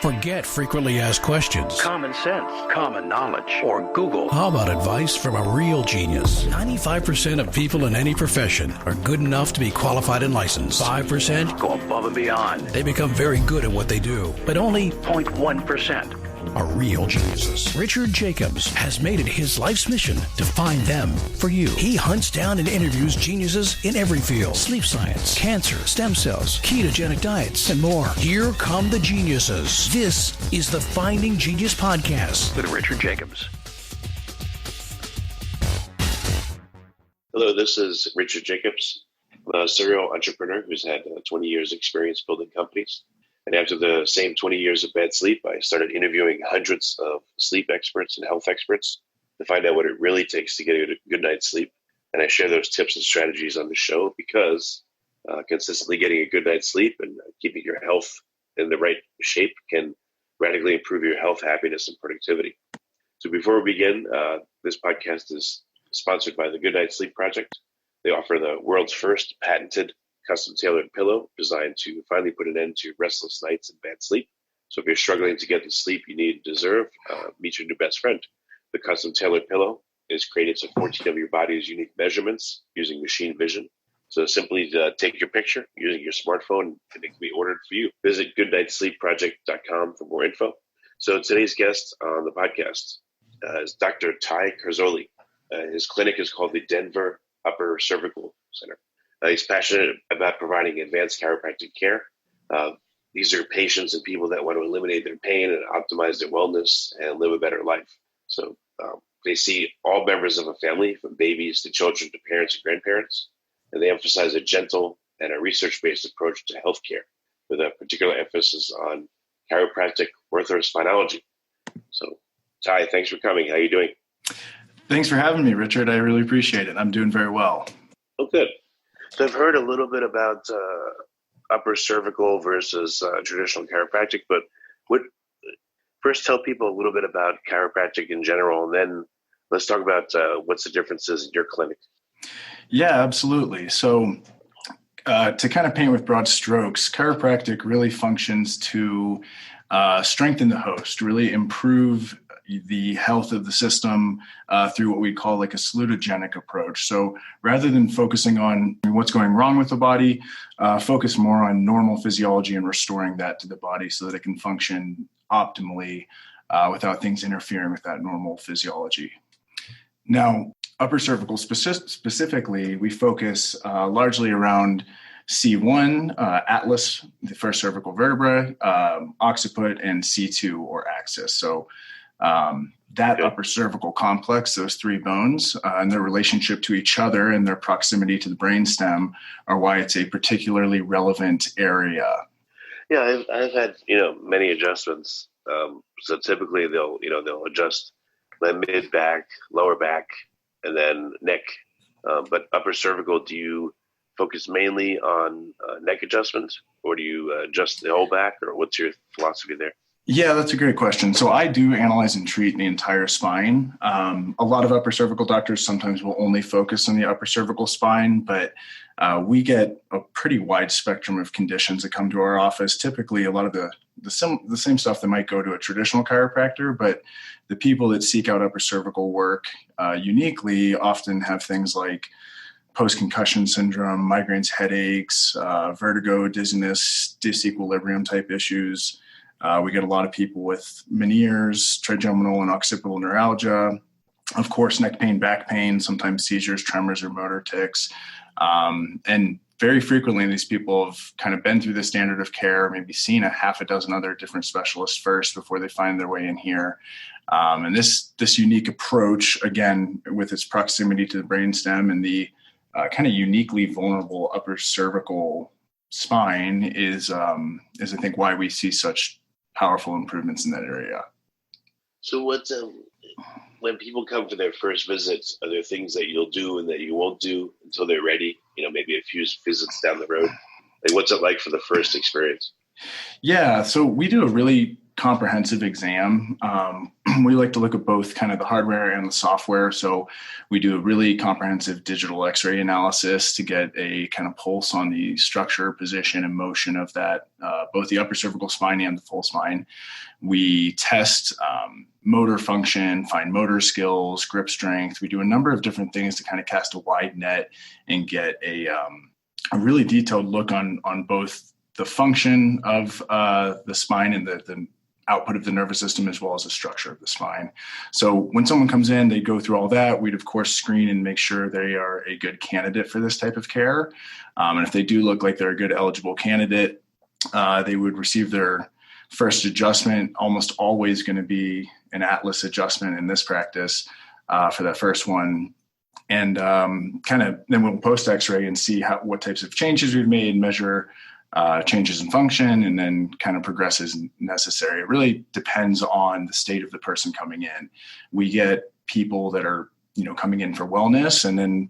Forget frequently asked questions. Common sense, common knowledge, or Google. How about advice from a real genius? 95% of people in any profession are good enough to be qualified and licensed. 5% go above and beyond. They become very good at what they do, but only 0.1% are real geniuses. Richard Jacobs has made it his life's mission to find them for you. He hunts down and interviews geniuses in every field: sleep science, cancer, stem cells, ketogenic diets, and more. Here come the geniuses. This is the Finding Genius Podcast with Richard Jacobs. Hello, this is Richard Jacobs, a serial entrepreneur who's had 20 years experience building companies. And after the same 20 years of bad sleep, I started interviewing hundreds of sleep experts and health experts to find out what it really takes to get a good night's sleep. And I share those tips and strategies on the show because consistently getting a good night's sleep and keeping your health in the right shape can radically improve your health, happiness, and productivity. So before we begin, this podcast is sponsored by the Goodnight Sleep Project. They offer the world's first patented custom-tailored pillow designed to finally put an end to restless nights and bad sleep. So if you're struggling to get the sleep you need and deserve, meet your new best friend. The custom-tailored pillow is created to 14 of your body's unique measurements using machine vision. So simply take your picture using your smartphone and it can be ordered for you. Visit goodnightsleepproject.com for more info. So today's guest on the podcast is Dr. Ty Carzoli. His clinic is called the Denver Upper Cervical Center. He's passionate about providing advanced chiropractic care. These are patients and people that want to eliminate their pain and optimize their wellness and live a better life. So they see all members of a family, from babies to children to parents and grandparents, and they emphasize a gentle and a research-based approach to healthcare with a particular emphasis on chiropractic orthospinology. So, Ty, thanks for coming. How are you doing? Thanks for having me, Richard. I really appreciate it. I'm doing very well. Oh, good. So I've heard a little bit about upper cervical versus traditional chiropractic, but first tell people a little bit about chiropractic in general, and then let's talk about what's the differences in your clinic. Yeah, absolutely. So to kind of paint with broad strokes, chiropractic really functions to strengthen the host, really improve the health of the system through what we call like a salutogenic approach. So rather than focusing on what's going wrong with the body, focus more on normal physiology and restoring that to the body so that it can function optimally without things interfering with that normal physiology. Now, upper cervical specifically, we focus largely around C1, atlas, the first cervical vertebra, occiput, and C2 or axis. So that upper cervical complex, those three bones, and their relationship to each other and their proximity to the brainstem are why it's a particularly relevant area. Yeah, I've had many adjustments. So typically they'll adjust the mid back, lower back, and then neck. But upper cervical, do you focus mainly on neck adjustments, or do you adjust the whole back, or what's your philosophy there? Yeah, that's a great question. So I do analyze and treat the entire spine. A lot of upper cervical doctors sometimes will only focus on the upper cervical spine, but we get a pretty wide spectrum of conditions that come to our office. Typically, a lot of the same stuff that might go to a traditional chiropractor, but the people that seek out upper cervical work uniquely often have things like post-concussion syndrome, migraines, headaches, vertigo, dizziness, disequilibrium type issues. We get a lot of people with Meniere's, trigeminal and occipital neuralgia, of course, neck pain, back pain, sometimes seizures, tremors, or motor tics. And very frequently, these people have kind of been through the standard of care, maybe seen a half a dozen other different specialists first before they find their way in here. And this unique approach, again, with its proximity to the brainstem and the kind of uniquely vulnerable upper cervical spine is I think, why we see such powerful improvements in that area. So when people come for their first visits, are there things that you'll do and that you won't do until they're ready? Maybe a few visits down the road. Like, what's it like for the first experience? Yeah, so we do a really comprehensive exam we like to look at both kind of the hardware and the software. So we do a really comprehensive digital X-ray analysis to get a kind of pulse on the structure, position, and motion of that, both the upper cervical spine and the full spine. We test motor function, fine motor skills, grip strength. We do a number of different things to kind of cast a wide net and get a really detailed look on both the function of the spine and the output of the nervous system, as well as the structure of the spine. So when someone comes in, they go through all that. We'd of course screen and make sure they are a good candidate for this type of care. And if they do look like they're a good eligible candidate, they would receive their first adjustment, almost always going to be an Atlas adjustment in this practice for that first one. And then we'll post X-ray and see what types of changes we've made, measure changes in function, and then kind of progress as necessary. It really depends on the state of the person coming in. We get people that are, coming in for wellness, and then,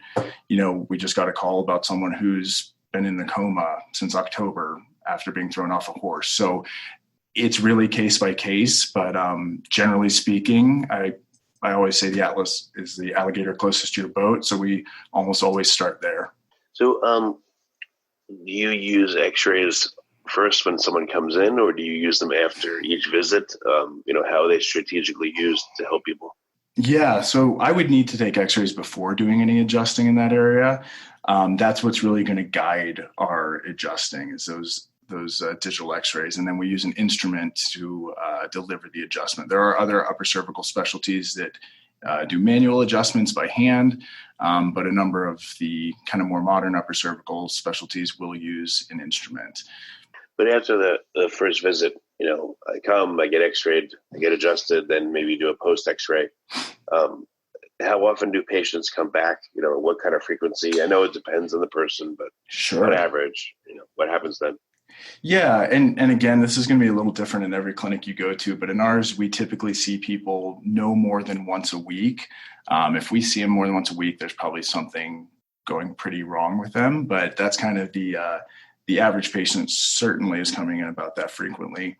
we just got a call about someone who's been in the coma since October after being thrown off a horse. So it's really case by case, but generally speaking, I always say the Atlas is the alligator closest to your boat. So we almost always start there. So, do you use X-rays first when someone comes in, or do you use them after each visit? How are they strategically used to help people? Yeah, so I would need to take X-rays before doing any adjusting in that area. That's what's really going to guide our adjusting, is those digital X-rays, and then we use an instrument to deliver the adjustment. There are other upper cervical specialties that do manual adjustments by hand, but a number of the kind of more modern upper cervical specialties will use an instrument. But after the first visit, I come, I get X-rayed, I get adjusted, then maybe do a post X-ray. How often do patients come back? What kind of frequency? I know it depends on the person, but sure, on average, what happens then? Yeah. And again, this is going to be a little different in every clinic you go to, but in ours, we typically see people no more than once a week. If we see them more than once a week, there's probably something going pretty wrong with them, but that's kind of the average patient certainly is coming in about that frequently.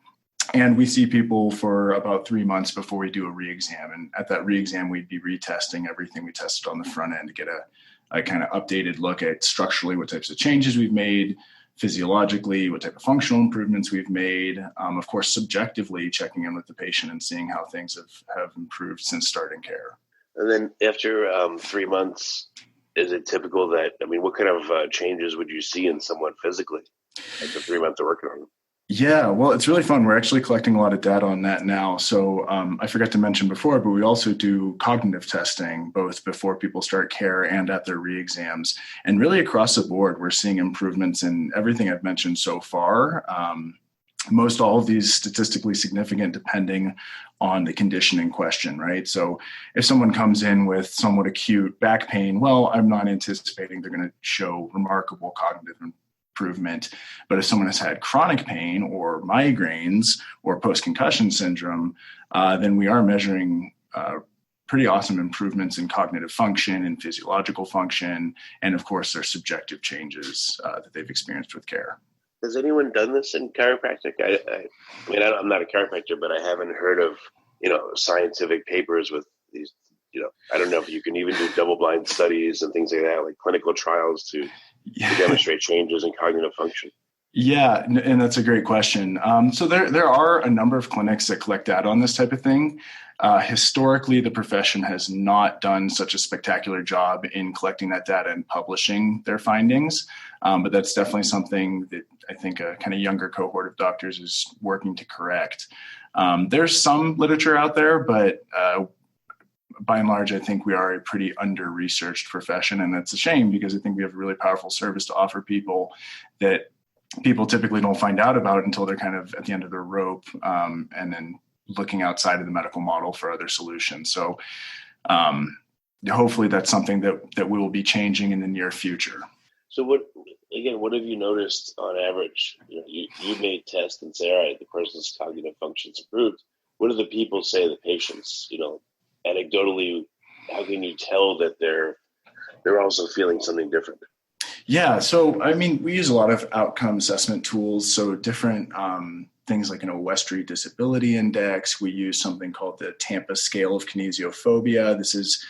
And we see people for about 3 months before we do a re-exam. And at that re-exam, we'd be retesting everything we tested on the front end to get a kind of updated look at structurally what types of changes we've made, physiologically, what type of functional improvements we've made, of course, subjectively checking in with the patient and seeing how things have improved since starting care. And then after 3 months, is it typical that, what kind of changes would you see in someone physically after 3 months of working on them? Yeah, well, it's really fun. We're actually collecting a lot of data on that now. So I forgot to mention before, but we also do cognitive testing, both before people start care and at their re-exams. And really across the board, we're seeing improvements in everything I've mentioned so far. Most all of these statistically significant depending on the condition in question, right? So if someone comes in with somewhat acute back pain, well, I'm not anticipating they're going to show remarkable cognitive improvement. But if someone has had chronic pain or migraines or post-concussion syndrome, then we are measuring pretty awesome improvements in cognitive function and physiological function, and of course, their subjective changes that they've experienced with care. Has anyone done this in chiropractic? I'm not a chiropractor, but I haven't heard of, scientific papers with these, I don't know if you can even do double-blind studies and things like that, like clinical trials to demonstrate changes in cognitive function. Yeah, and that's a great question. So there are a number of clinics that collect data on this type of thing. Historically, the profession has not done such a spectacular job in collecting that data and publishing their findings. But that's definitely something that I think a kind of younger cohort of doctors is working to correct. There's some literature out there, but by and large, I think we are a pretty under-researched profession. And that's a shame because I think we have a really powerful service to offer people that people typically don't find out about until they're kind of at the end of their rope, and then looking outside of the medical model for other solutions. So hopefully that's something that we will be changing in the near future. So what have you noticed on average? You may test and say, all right, the person's cognitive function's improved. What do the people say, the patients, anecdotally, how can you tell that they're also feeling something different? Yeah. So, we use a lot of outcome assessment tools. So different things like an Westry Disability Index. We use something called the Tampa Scale of Kinesiophobia. This is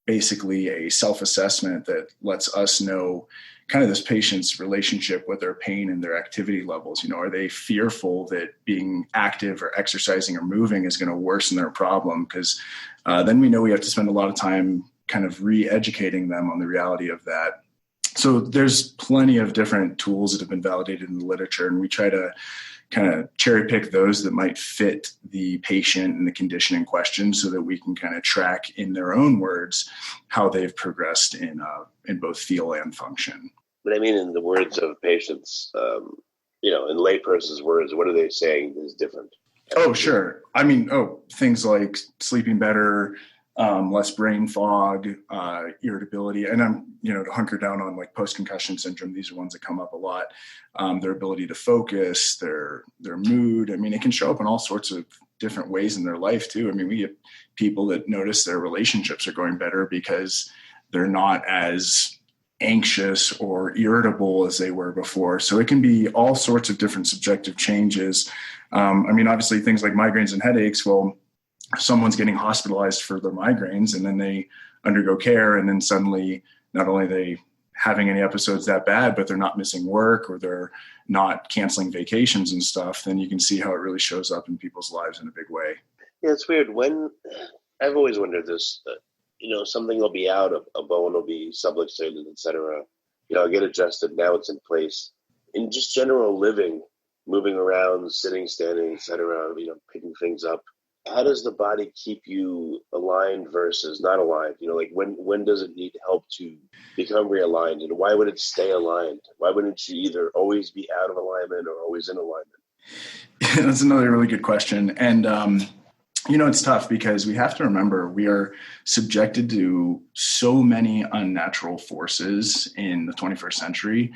basically a self-assessment that lets us know kind of this patient's relationship with their pain and their activity levels. Are they fearful that being active or exercising or moving is going to worsen their problem? Because then we know we have to spend a lot of time kind of re-educating them on the reality of that. So there's plenty of different tools that have been validated in the literature, and we try to kind of cherry pick those that might fit the patient and the condition in question so that we can kind of track in their own words how they've progressed in both feel and function. But I mean, in the words of patients, in layperson's words, what are they saying is different? Oh, sure. I mean, things like sleeping better, less brain fog, irritability, and to hunker down on like post-concussion syndrome. These are ones that come up a lot. Their ability to focus, their mood. I mean, it can show up in all sorts of different ways in their life too. I mean, we get people that notice their relationships are going better because they're not as anxious or irritable as they were before. So it can be all sorts of different subjective changes. Obviously things like migraines and headaches, well, someone's getting hospitalized for their migraines and then they undergo care, and then suddenly not only are they having any episodes that bad, but they're not missing work or they're not canceling vacations and stuff, then you can see how it really shows up in people's lives in a big way. Yeah, it's weird. When I've always wondered this, something will be out, a bone will be subluxated, etc. I'll get adjusted. Now it's in place. In just general living, moving around, sitting, standing, etc., picking things up. How does the body keep you aligned versus not aligned? When does it need help to become realigned? And why would it stay aligned? Why wouldn't you either always be out of alignment or always in alignment? That's another really good question. And, it's tough because we have to remember we are subjected to so many unnatural forces in the 21st century.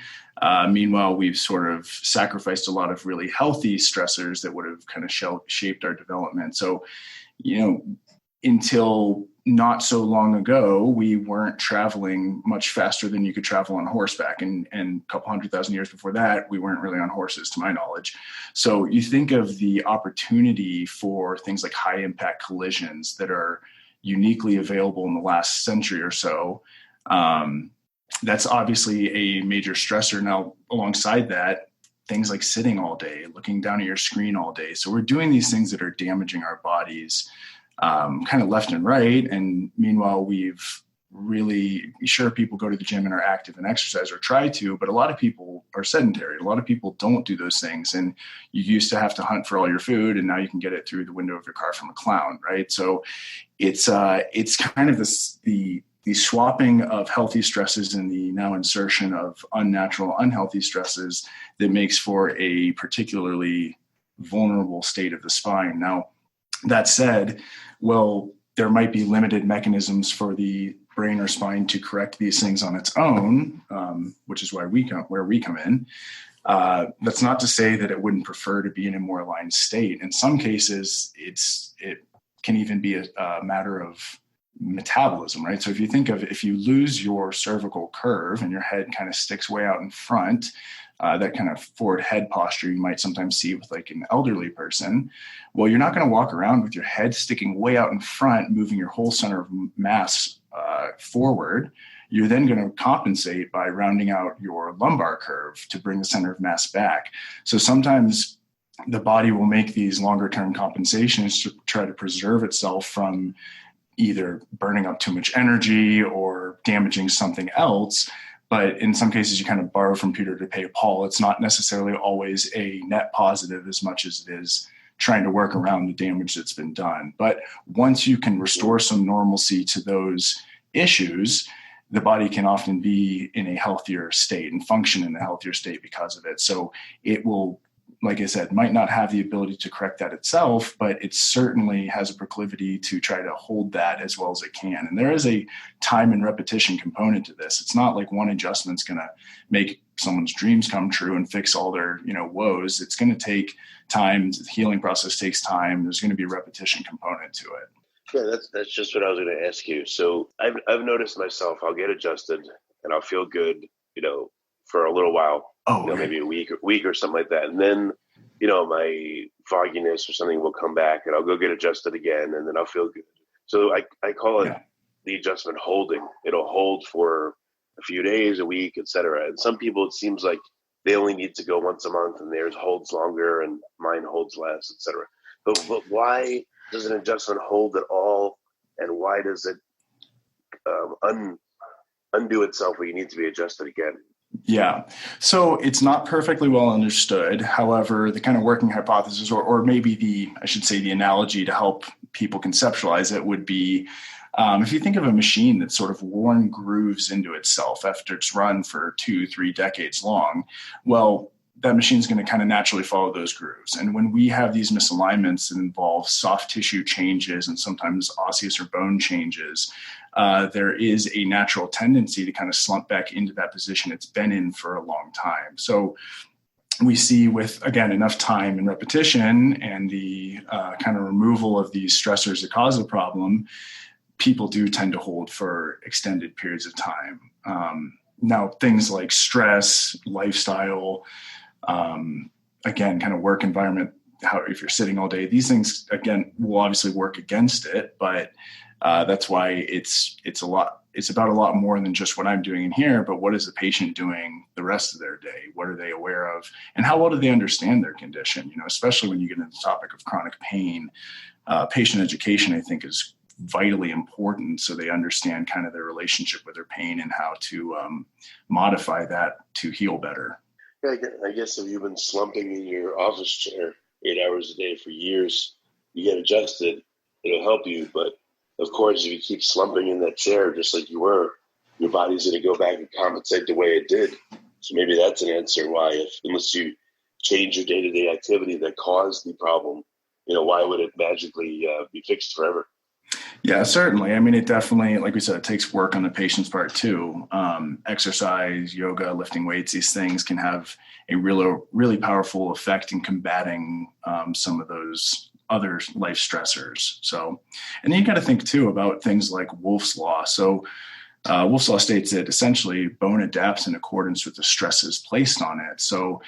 Meanwhile, we've sort of sacrificed a lot of really healthy stressors that would have kind of shaped our development. So, until not so long ago, we weren't traveling much faster than you could travel on horseback. And a couple 100,000 years before that, we weren't really on horses, to my knowledge. So you think of the opportunity for things like high impact collisions that are uniquely available in the last century or so. That's obviously a major stressor. Now, alongside that, things like sitting all day, looking down at your screen all day. So we're doing these things that are damaging our bodies kind of left and right. And meanwhile, people go to the gym and are active and exercise or try to, but a lot of people are sedentary. A lot of people don't do those things. And you used to have to hunt for all your food, and now you can get it through the window of your car from a clown, right? So it's kind of the swapping of healthy stresses and the now insertion of unnatural, unhealthy stresses that makes for a particularly vulnerable state of the spine. Now, that said, there might be limited mechanisms for the brain or spine to correct these things on its own, which is where we come in. That's not to say that it wouldn't prefer to be in a more aligned state. In some cases, it can even be a matter of metabolism, right? So if you lose your cervical curve and your head kind of sticks way out in front, that kind of forward head posture you might sometimes see with like an elderly person. Well, you're not going to walk around with your head sticking way out in front, moving your whole center of mass forward. You're then going to compensate by rounding out your lumbar curve to bring the center of mass back. So sometimes the body will make these longer term compensations to try to preserve itself from either burning up too much energy or damaging something else. But in some cases, you kind of borrow from Peter to pay Paul. It's not necessarily always a net positive as much as it is trying to work around the damage that's been done. But once you can restore some normalcy to those issues, the body can often be in a healthier state and function in a healthier state because of it. So it will, like I said, might not have the ability to correct that itself, but it certainly has a proclivity to try to hold that as well as it can. And there is a time and repetition component to this. It's not like one adjustment's going to make someone's dreams come true and fix all their, woes. It's going to take time. The healing process takes time. There's going to be a repetition component to it. Yeah, that's just what I was going to ask you. So I've noticed myself, I'll get adjusted and I'll feel good, for a little while. Oh, maybe a week or something like that. And then, my fogginess or something will come back and I'll go get adjusted again and then I'll feel good. So I call it the adjustment holding. It'll hold for a few days, a week, etc. And some people, it seems like they only need to go once a month and theirs holds longer and mine holds less, etc. But why does an adjustment hold at all? And why does it undo itself where you need to be adjusted again? Yeah. So it's not perfectly well understood. However, the kind of working hypothesis, or maybe the analogy to help people conceptualize it would be, if you think of a machine that's sort of worn grooves into itself after it's run for 2-3 decades long, well, that machine is going to kind of naturally follow those grooves. And when we have these misalignments that involve soft tissue changes and sometimes osseous or bone changes, there is a natural tendency to kind of slump back into that position it's been in for a long time. So we see with, again, enough time and repetition and the kind of removal of these stressors that cause the problem, people do tend to hold for extended periods of time. Now, things like stress, lifestyle, again, kind of work environment, if you're sitting all day, these things, again, will obviously work against it, but that's why it's about a lot more than just what I'm doing in here, but what is the patient doing the rest of their day? What are they aware of? And how well do they understand their condition? Especially when you get into the topic of chronic pain, patient education, I think, is vitally important, so they understand kind of their relationship with their pain and how to modify that to heal better. Yeah, I guess if you've been slumping in your office chair 8 hours a day for years, you get adjusted, it'll help you. But of course, if you keep slumping in that chair just like you were, your body's going to go back and compensate the way it did. So maybe that's an answer why, unless you change your day-to-day activity that caused the problem, why would it magically be fixed forever? Yeah, certainly. I mean, it definitely, like we said, it takes work on the patient's part too. Exercise, yoga, lifting weights, these things can have a really powerful effect in combating some of those other life stressors. So, and then you got to think too about things like Wolff's Law. So Wolff's Law states that essentially bone adapts in accordance with the stresses placed on it. So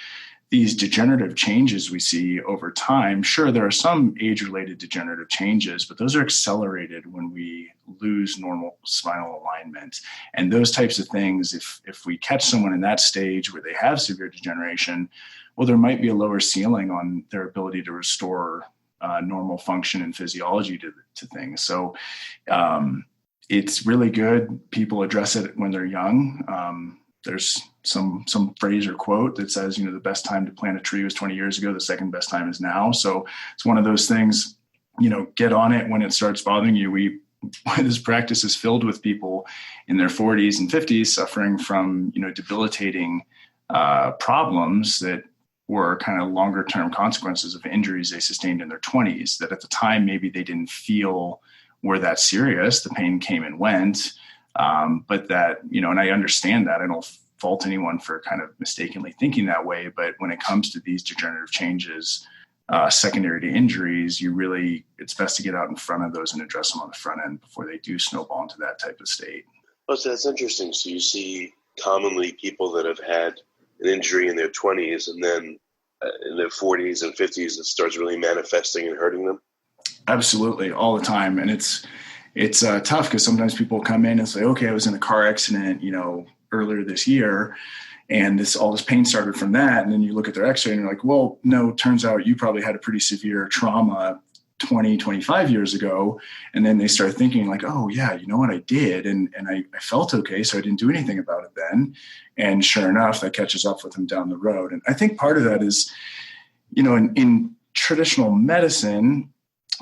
these degenerative changes we see over time, sure, there are some age-related degenerative changes, but those are accelerated when we lose normal spinal alignment. And those types of things, if we catch someone in that stage where they have severe degeneration, well, there might be a lower ceiling on their ability to restore normal function and physiology to things. So it's really good. People address it when they're young. There's some phrase or quote that says, the best time to plant a tree was 20 years ago. The second best time is now. So it's one of those things, get on it when it starts bothering you. This practice is filled with people in their 40s and 50s suffering from, debilitating problems that were kind of longer term consequences of injuries they sustained in their 20s that at the time, maybe they didn't feel were that serious. The pain came and went. But that, and I understand that. I don't fault anyone for kind of mistakenly thinking that way. But when it comes to these degenerative changes, secondary to injuries, it's best to get out in front of those and address them on the front end before they do snowball into that type of state. Oh, so that's interesting. So you see commonly people that have had an injury in their 20s and then in their 40s and 50s, it starts really manifesting and hurting them? Absolutely, all the time. And it's tough because sometimes people come in and say, okay, I was in a car accident, earlier this year, and all this pain started from that. And then you look at their x-ray and you're like, well, no, turns out you probably had a pretty severe trauma 20, 25 years ago. And then they start thinking like, oh yeah, you know what, I did. And I felt okay. So I didn't do anything about it then. And sure enough, that catches up with them down the road. And I think part of that is, in traditional medicine,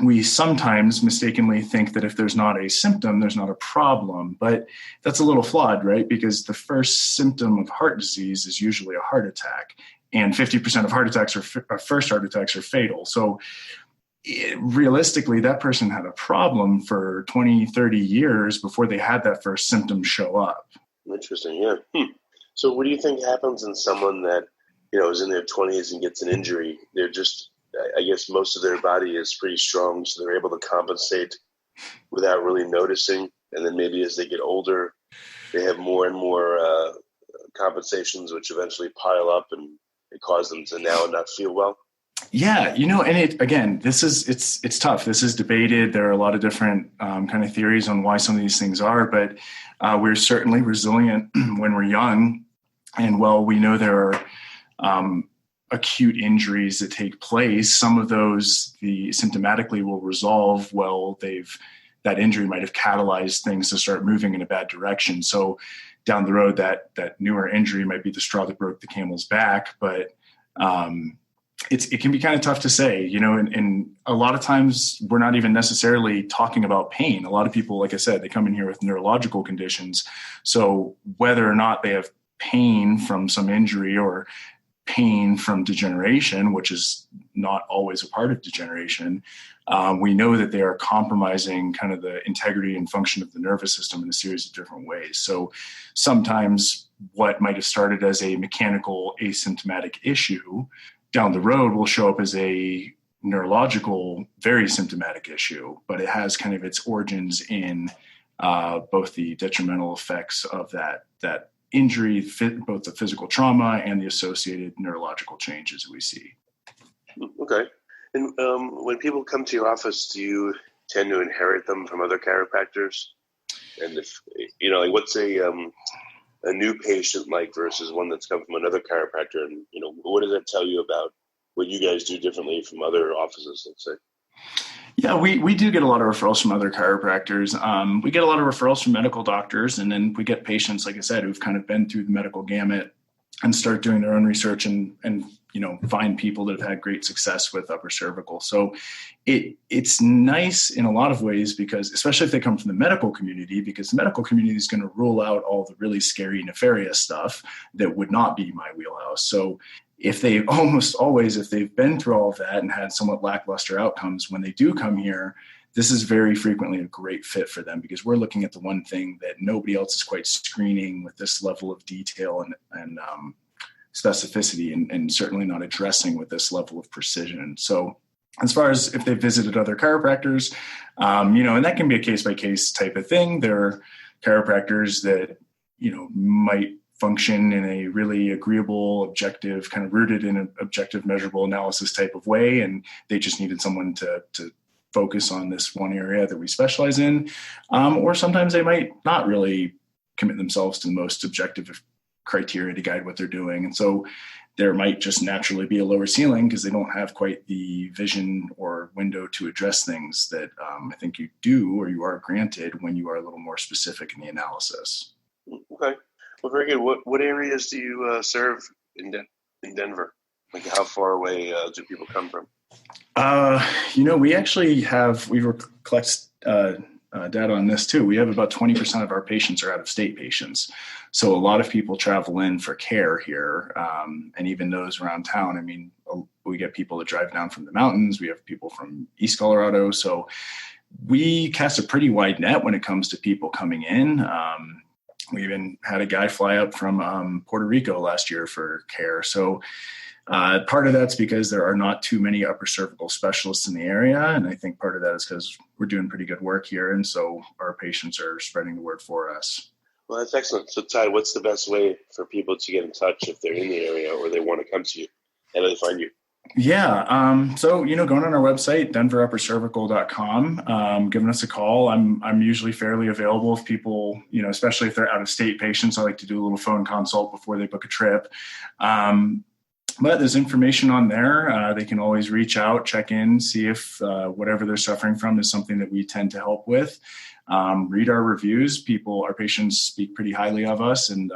we sometimes mistakenly think that if there's not a symptom, there's not a problem. But that's a little flawed, right? Because the first symptom of heart disease is usually a heart attack. And 50% of first heart attacks are fatal. So realistically, that person had a problem for 20, 30 years before they had that first symptom show up. Interesting, yeah. So what do you think happens in someone that, is in their 20s and gets an injury? They're just, I guess most of their body is pretty strong, so they're able to compensate without really noticing. And then maybe as they get older, they have more and more compensations, which eventually pile up and it cause them to now not feel well. Yeah, and it's tough. This is debated. There are a lot of different kind of theories on why some of these things are, but we're certainly resilient when we're young. And while we know there are acute injuries that take place, some of those symptomatically will resolve that injury might have catalyzed things to start moving in a bad direction. So down the road, that newer injury might be the straw that broke the camel's back, but it can be kind of tough to say, and a lot of times we're not even necessarily talking about pain. A lot of people, like I said, they come in here with neurological conditions. So whether or not they have pain from some injury or pain from degeneration, which is not always a part of degeneration, we know that they are compromising kind of the integrity and function of the nervous system in a series of different ways. So sometimes what might have started as a mechanical asymptomatic issue down the road will show up as a neurological, very symptomatic issue, but it has kind of its origins in both the detrimental effects of that injury, both the physical trauma and the associated neurological changes we see. Okay. And when people come to your office, do you tend to inherit them from other chiropractors? And if, what's a new patient like versus one that's come from another chiropractor? And, what does that tell you about what you guys do differently from other offices, let's say? Yeah, we do get a lot of referrals from other chiropractors. We get a lot of referrals from medical doctors, and then we get patients, like I said, who've kind of been through the medical gamut and start doing their own research and find people that have had great success with upper cervical. So it's nice in a lot of ways, because especially if they come from the medical community, because the medical community is going to rule out all the really scary, nefarious stuff that would not be my wheelhouse. So if they've been through all of that and had somewhat lackluster outcomes, when they do come here, this is very frequently a great fit for them, because we're looking at the one thing that nobody else is quite screening with this level of detail and specificity, and certainly not addressing with this level of precision. So as far as if they've visited other chiropractors, and that can be a case-by-case type of thing. There are chiropractors that, might function in a really agreeable, objective, kind of rooted in an objective, measurable analysis type of way, and they just needed someone to focus on this one area that we specialize in. Or sometimes they might not really commit themselves to the most objective criteria to guide what they're doing. And so there might just naturally be a lower ceiling because they don't have quite the vision or window to address things that I think you do, or you are granted when you are a little more specific in the analysis. Okay. Well, very good. What areas do you serve in Denver? Like, how far away do people come from? We actually collect data on this too. We have about 20% of our patients are out-of-state patients. So a lot of people travel in for care here, and even those around town. I mean, we get people that drive down from the mountains. We have people from East Colorado. So we cast a pretty wide net when it comes to people coming in. We even had a guy fly up from Puerto Rico last year for care. So part of that's because there are not too many upper cervical specialists in the area. And I think part of that is because we're doing pretty good work here. And so our patients are spreading the word for us. Well, that's excellent. So Ty, what's the best way for people to get in touch if they're in the area or they want to come to you? How do they find you? Yeah. So, going on our website, denveruppercervical.com, giving us a call. I'm usually fairly available if people, especially if they're out of state patients. I like to do a little phone consult before they book a trip. But there's information on there. They can always reach out, check in, see if whatever they're suffering from is something that we tend to help with. Read our reviews. Our patients speak pretty highly of us, and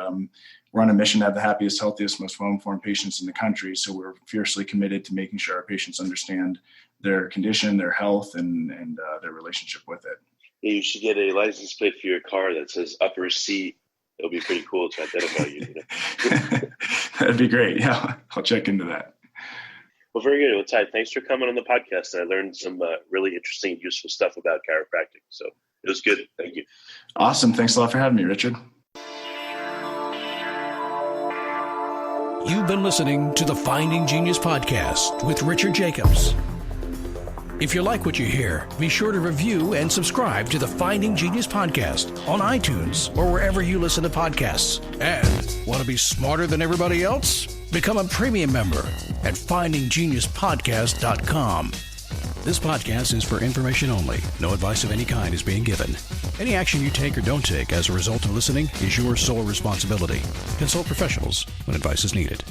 we're on a mission to have the happiest, healthiest, most well-informed patients in the country. So we're fiercely committed to making sure our patients understand their condition, their health, and their relationship with it. Yeah, you should get a license plate for your car that says Upper C. It'll be pretty cool to identify you. That'd be great. Yeah, I'll check into that. Well, very good. Well, Ty, thanks for coming on the podcast. And I learned some really interesting and useful stuff about chiropractic. So it was good. Thank you. Awesome. Thanks a lot for having me, Richard. You've been listening to the Finding Genius podcast with Richard Jacobs. If you like what you hear, be sure to review and subscribe to the Finding Genius podcast on iTunes or wherever you listen to podcasts. And want to be smarter than everybody else? Become a premium member at findinggeniuspodcast.com. This podcast is for information only. No advice of any kind is being given. Any action you take or don't take as a result of listening is your sole responsibility. Consult professionals when advice is needed.